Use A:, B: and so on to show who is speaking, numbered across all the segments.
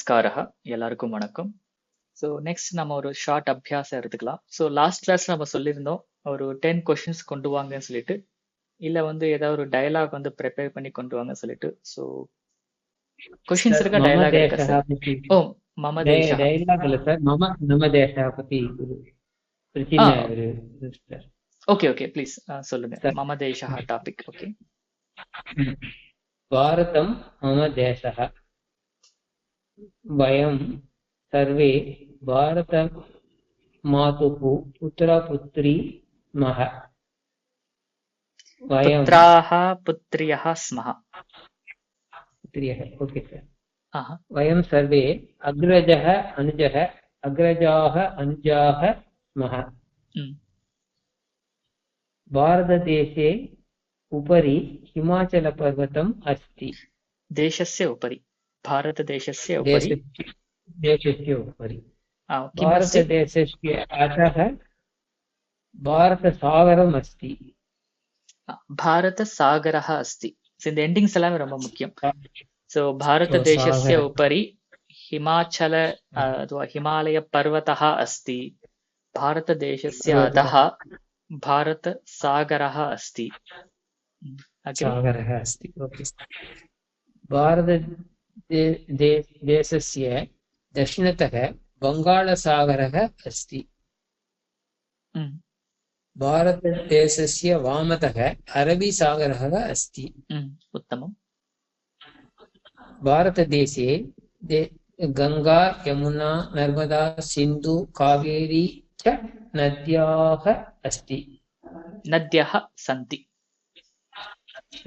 A: நமஸ்காரः எல்லாருக்கும் வணக்கம். So next நம்ம ஒரு ஷார்ட் அபியாசம் எடுத்துக்கலாம். ஸோ லாஸ்ட் கிளாஸ் நம்ம சொல்லியிருந்தோம் ஒரு 10 கொஷின்ஸ் கொண்டு வாங்கன்னு சொல்லிட்டு, இல்லை ஏதாவது ஒரு டயலாக் ப்ரிப்பேர் பண்ணி கொண்டு வாங்கன்னு சொல்லிட்டு. ஸோ கொஷின்ஸ் இருக்கா, டயலாக் இருக்கா சார்? ஓ மம தேசா
B: டயலாக் இல்ல சார், நம்ம தேசா பத்தி ஒரு சின்ன ஒரு
A: ஓகே ஓகே ப்ளீஸ் சொல்லுங்க. மம தேசா டாபிக். ஓகே.
B: பாரதம் மம தேசः, வயம் சர்வே பாரத மாதுः புத்திரபுத்ரி ஸ்மः. வயம்
A: புத்ராः புத்ரியः ஸ்மः.
B: புத்ரியः. Okay sir. வயம் சர்வே அக்ரஜः அனுஜः அக்ரஜாः அனுஜாः ஸ்மः. भारतदेशे उपरि हिमाचलपर्वतम् अस्ति.
A: देशस्य उपरि, भारतदेशस्य उपरि,
B: देशस्य उपरि भारतदेशस्य अधः भारतसागरम् अस्ति.
A: भारतसागरः अस्ति. இந்த எண்டிங்ஸ் எல்லாமே ரொம்ப முக்கியம். ஸோ भारतदेशस्य उपरि हिमाचल हिमालय पर्वतः अस्ति. भारतदेशस्य अधः भारतसागरः अस्ति.
B: सागरः अस्ति. ओके. भारतदेशस्य दक्षिणतः बङ्गालसागरः अस्ति. भारतदेशस्य वामतः अरबीसागरः अस्ति.
A: उत्तमम्.
B: भारतदेशे गङ्गा यमुना नर्मदा सिन्धु कावेरी च नद्याः अस्ति.
A: नद्यः सन्ति.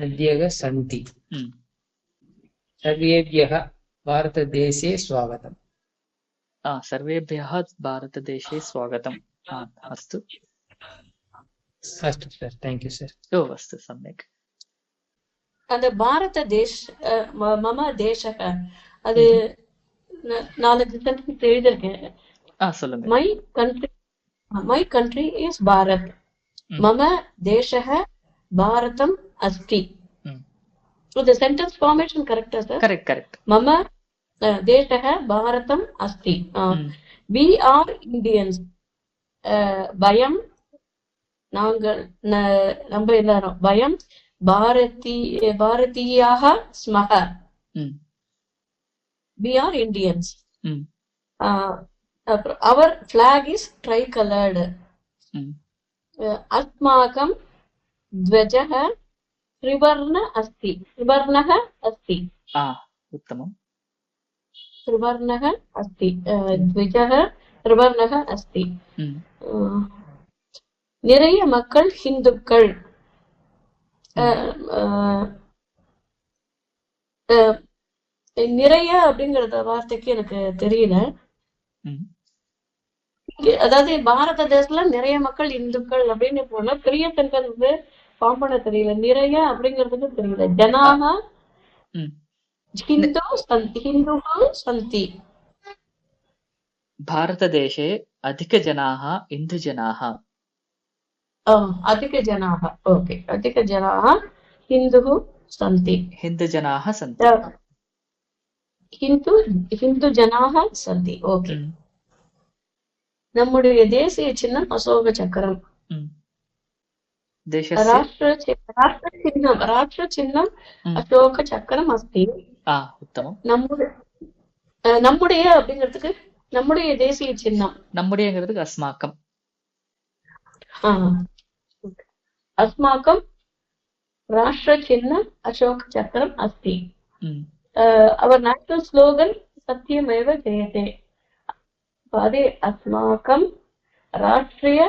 B: नद्यः सन्ति. सर्वेभ्यः भारतदेशे स्वागतम्.
A: सर्वेभ्यः भारतदेशे स्वागतम्. अस्तु
B: अस्तु सर, थैंक यू सर.
A: ओ अस्तु, सम्यक्.
C: அந்த பாரத தேஷ் மம தேசக அது 4 சென்டென்ஸ் எழுதிருக்கேன்.
A: சொல்லுங்க.
C: My country is Bharat. மம தேசக பாரதம் அஸ்தி. The sentence formation correct sir?
A: Correct.
C: Mama deshaha bharatam asti. We are Indians. Vayam நாங்கள் நம்ம எல்லாரும் வயம் பாரதியாக ஸ்மஹ. We are Indians. Our flag is tricolored. अस्माकं ध्वजः त्रिवर्णः अस्ति.
A: उत्तमम्.
C: त्रिवर्णः अस्ति. ध्वजः त्रिवर्णः अस्ति. நிறைய மக்கள் ஹிந்துக்கள். நிறைய அப்படிங்கறத வார்த்தைக்கு எனக்கு தெரியல. அதாவது பாரத தேசத்துல நிறைய மக்கள் இந்துக்கள் அப்படின்னு போனா பெரிய சென்டென்ஸ் ஃபார்ம் பண்ண தெரியல. நிறைய அப்படிங்கிறதுக்கு தெரியல. ஜனாக हिन्दुः सन्ति.
A: भारतदेशे अधिकजनाः हिन्दुजनाः.
C: अधिकजनाः. ओके. अधिकजनाः हिन्दुः सन्ति.
A: हिन्दुजनाः सन्ति.
C: हिन्दुजनाः सन्ति. ओके. நம்முடைய தேசிய சின்னம் அசோக சக்கரம். ராஷ்டிர சின்னம் அசோக சக்கரம் அஸ்தி.
A: உத்தமம்.
C: நம்முடைய அப்படிங்கிறதுக்கு நம்முடைய தேசிய சின்னம்.
A: நம்முடையங்கிறதுக்கு அஸ்மாக்கம்.
C: अस्माकं राष्ट्रचिह्नं अशोक चक्रम् अस्ति. Our national slogan सत्यमेव जयते. அதே अस्माकं ராஷ்ட்ரிய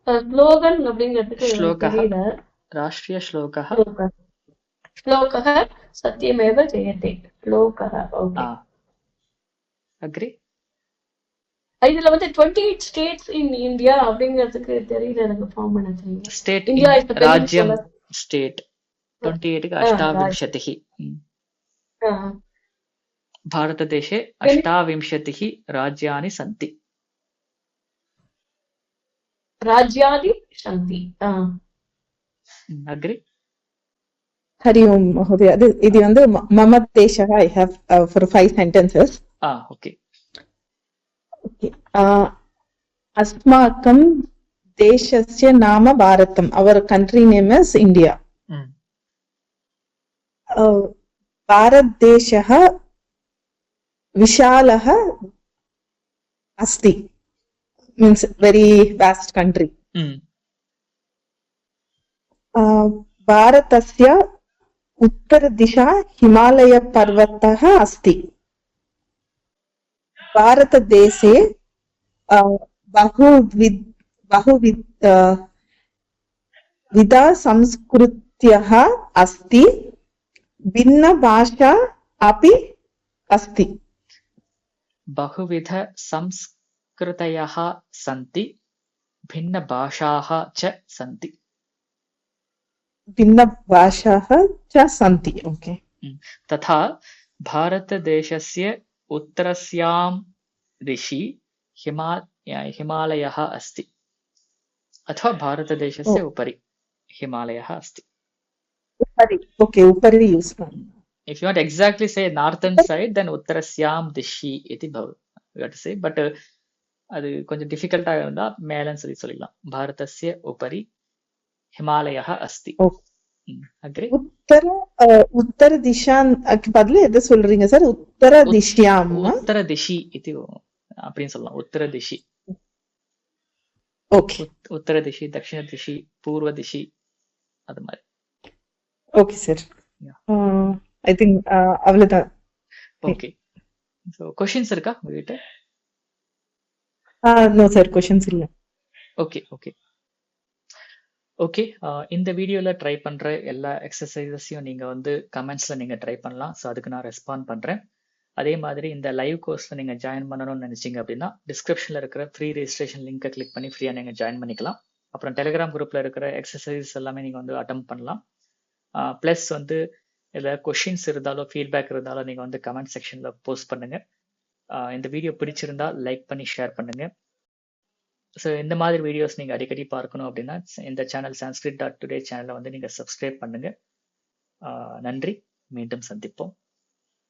C: ஸ்லோகன் அப்படிங்கிறதுக்கு தெரியல.
A: ராஷ்ட்ரிய ஸ்லோகः
C: சத்யமேவ ஜெயதே. ஸ்லோகः. ஓகே.
A: அக்ரி.
C: இதுல 28 ஸ்டேட்ஸ் இன் இந்தியா அப்படிங்கிறதுக்கு தெரியல எனக்கு ஃபார்ம் பண்ண தெரியல.
A: ஸ்டேட் ராஜ்யம் ஸ்டேட் 28 अष्टाविंशतिः. भारतदेशे 28 राज्यानि सन्ति.
C: राज्यानि सन्ति.
A: अग्रे.
D: Hari Om Mahodaya. This is Mama Desha. I have for 5 sentences.
A: Okay.
D: Okay. अस्माकं देशस्य नाम भारतम्. Our country name is India.
A: ம்
D: भारतदेशः विशालः अस्ति. Means very vast country.
A: ம்
D: भारतस्य उत्तरदिशा हिमालयपर्वतः अस्ति. भारतदेशे बहुविधा संस्कृत्यः अस्ति. भिन्नभाषा अपि अस्ति.
A: बहुविध संस्कृतयः सन्ति, भिन्नभाषाः च सन्ति.
D: भिन्नभाषाः च सन्ति. ओके.
A: तथा भारतदेशस्य उत्तरस्यां दिशि हिमालयः अस्ति, अथवा भारतदेशस्य उपरि हिमालयः अस्ति.
D: उपरि. ओके, उपरि use.
A: If you want exactly say northern side, then उत्तरस्यां दिशि इति भवति. You have to say, but அது கொஞ்சம் டிஃபிகல்ட்டா இருந்தா மேலன்னு சொல்லிக்கலாம். भारतस्य उपरि हिमालयः अस्ति. அக்ரி?
D: உத்தர திஷா பதிலு எதை சொல்றீங்க சார்? உத்தர திஷ்யாம்.
A: உத்தர திஷி இது அப்படின்னு சொல்லலாம். உத்தர திஷி.
D: ஓகே.
A: உத்தர திஷி, தட்சிண திஷி, பூர்வ திஷி, அது மாதிரி.
D: Okay sir. ஐ திங்க் அவ்வளவுதான்.
A: ஓகே. சோ क्वेश्चंस இருக்கா உங்ககிட்ட?
D: நோ சார், क्वेश्चंस இல்ல.
A: Okay okay okay. இந்த வீடியோல ட்ரை பண்ற எல்லா எக்ஸசைசஸையும் நீங்க வந்து கமெண்ட்ஸ்ல நீங்க ட்ரை பண்ணலாம். ஸோ அதுக்கு நான் ரெஸ்பாண்ட் பண்றேன். அதே மாதிரி இந்த லைவ் கோர்ஸ்ல நீங்க ஜாயின் பண்ணணும்னு நினைச்சீங்க அப்படின்னா டிஸ்கிரிப்ஷன்ல இருக்கிற ஃப்ரீ ரெஜிஸ்ட்ரேஷன் லிங்கை கிளிக் பண்ணி ஃப்ரீயா நீங்க ஜாயின் பண்ணிக்கலாம். அப்புறம் டெலிகிராம் குரூப்ல இருக்கிற எக்ஸசைஸ் எல்லாமே நீங்க வந்து அட்டம் பண்ணலாம். பிளஸ் வந்து ஏதாவது கொஷின்ஸ் இருந்தாலோ ஃபீட்பேக் இருந்தாலோ நீங்க வந்து கமெண்ட் செக்ஷன்ல போஸ்ட் பண்ணுங்க. இந்த வீடியோ பிடிச்சிருந்தா லைக் பண்ணி ஷேர் பண்ணுங்க. ஸோ இந்த மாதிரி வீடியோஸ் நீங்கள் அடிக்கடி பார்க்கணும் அப்படின்னா இந்த சேனல் sanskrit.today சேனலை வந்து நீங்கள் சப்ஸ்கிரைப் பண்ணுங்க. நன்றி, மீண்டும் சந்திப்போம்.